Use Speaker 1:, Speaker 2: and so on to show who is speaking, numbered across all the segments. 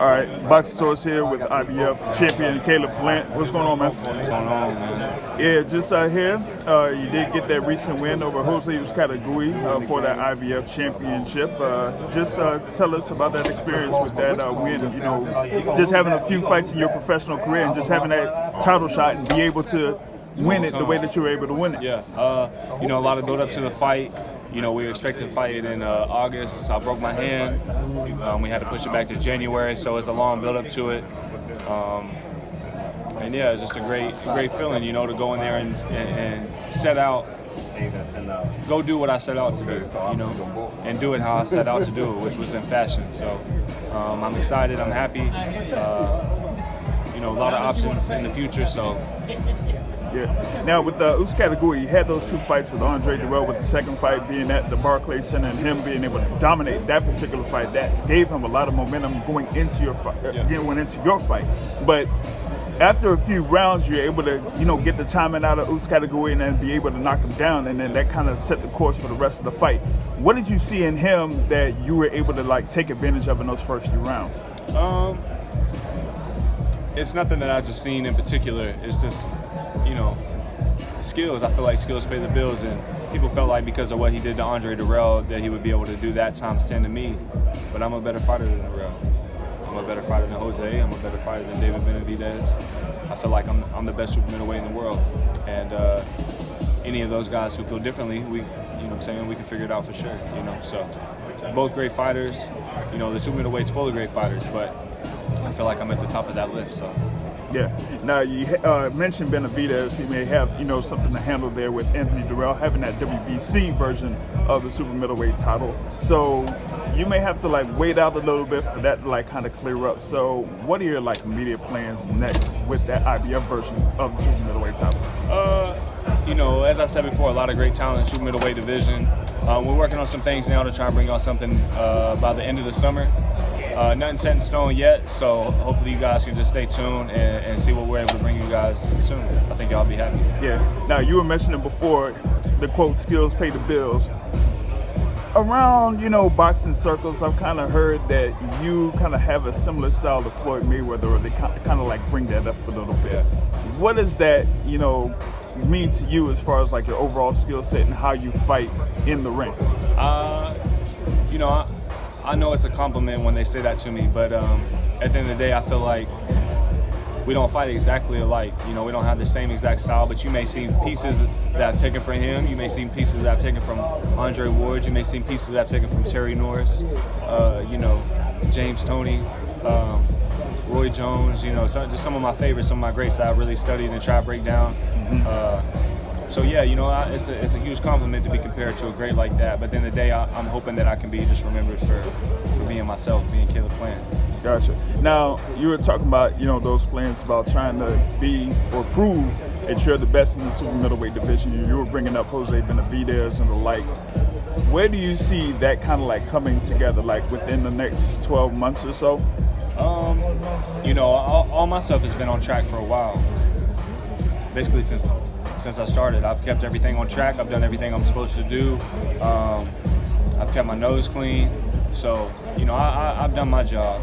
Speaker 1: All right, Boxing Source here with IBF champion Caleb Plant. What's going on, man?
Speaker 2: What's going on, man?
Speaker 1: Yeah, just here. You did get that recent win over Jose Euskadagui for that IBF championship. Just tell us about that experience with that win. You know, just having a few fights in your professional career and just having that title shot and be able to win it the way that you were able to win it.
Speaker 2: Yeah, you know, a lot of build up to the fight. You know, we were expected to fight it in August. So I broke my hand. We had to push it back to January, so it's a long build up to it. And yeah, it's just a great feeling, you know, to go in there and set out, go do what I set out to do, you know, and do it how I set out to do it, which was in fashion. So I'm excited, I'm happy. You know, a lot of options in the future, so.
Speaker 1: Yeah. Now with Euskadagui, you had those two fights with Andre Durrell, with the second fight being at the Barclays Center and him being able to dominate that particular fight. That gave him a lot of momentum going into your fight. But after a few rounds, you're able to, you know, get the timing out of Euskadagui and then be able to knock him down, and then that kind of set the course for the rest of the fight. What did you see in him that you were able to like take advantage of in those first few rounds?
Speaker 2: It's nothing that I just seen in particular. It's just, you know, skills. I feel like skills pay the bills, and people felt like because of what he did to Andre Durrell that he would be able to do that times 10 to me. But I'm a better fighter than Durrell. I'm a better fighter than Jose. I'm a better fighter than David Benavidez. I feel like I'm the best super middleweight in the world. And any of those guys who feel differently, you know what I'm saying, we can figure it out for sure, you know. So both great fighters. You know, the super middleweight's full of great fighters, but I feel like I'm at the top of that list, so.
Speaker 1: Yeah. Now, you mentioned Benavidez. He may have, you know, something to handle there with Anthony Durrell having that WBC version of the super middleweight title. So you may have to like wait out a little bit for that to like kind of clear up. So what are your like immediate plans next with that IBF version of the super middleweight title?
Speaker 2: You know, as I said before, a lot of great talent in the super middleweight division. We're working on some things now to try and bring out something by the end of the summer. Nothing set in stone yet, so hopefully you guys can just stay tuned and see what we're able to bring you guys soon. I think y'all be happy.
Speaker 1: Yeah. Now, you were mentioning before the quote, skills pay the bills. Around, you know, boxing circles, I've kind of heard that you kind of have a similar style to Floyd Mayweather, or they kind of like bring that up a little bit.
Speaker 2: Yeah.
Speaker 1: What does that, you know, mean to you as far as like your overall skill set and how you fight in the ring?
Speaker 2: You know, I know it's a compliment when they say that to me, but at the end of the day, I feel like we don't fight exactly alike. You know, we don't have the same exact style, but you may see pieces that I've taken from him. You may see pieces that I've taken from Andre Ward. You may see pieces that I've taken from Terry Norris, you know, James Toney, Roy Jones, you know, just some of my favorites, some of my greats that I really studied and try to break down. So yeah, you know, it's a huge compliment to be compared to a great like that. But at the end of the day, I'm hoping that I can be just remembered for being myself, being Caleb Plant.
Speaker 1: Gotcha. Now, you were talking about, you know, those plans about trying to be or prove that you're the best in the super middleweight division. You were bringing up Jose Benavidez and the like. Where do you see that kind of like coming together, like within the next 12 months or so?
Speaker 2: You know, all my stuff has been on track for a while. Basically since I started, I've kept everything on track. I've done everything I'm supposed to do. I've kept my nose clean. So, you know, I've done my job.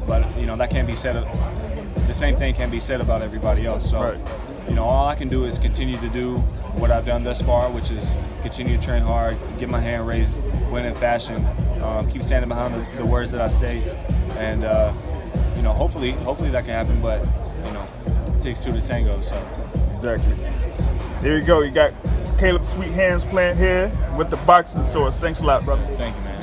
Speaker 2: But, you know, that can't be said. The same thing can be said about everybody else. So,
Speaker 1: right.
Speaker 2: You know, all I can do is continue to do what I've done thus far, which is continue to train hard, get my hand raised, win in fashion, keep standing behind the words that I say, and you know, hopefully that can happen. But you know, it takes two to tango. So
Speaker 1: exactly. There you go. You got Caleb Sweethands Plant here with the Boxing Source. Thanks a lot, brother.
Speaker 2: Thank you, man.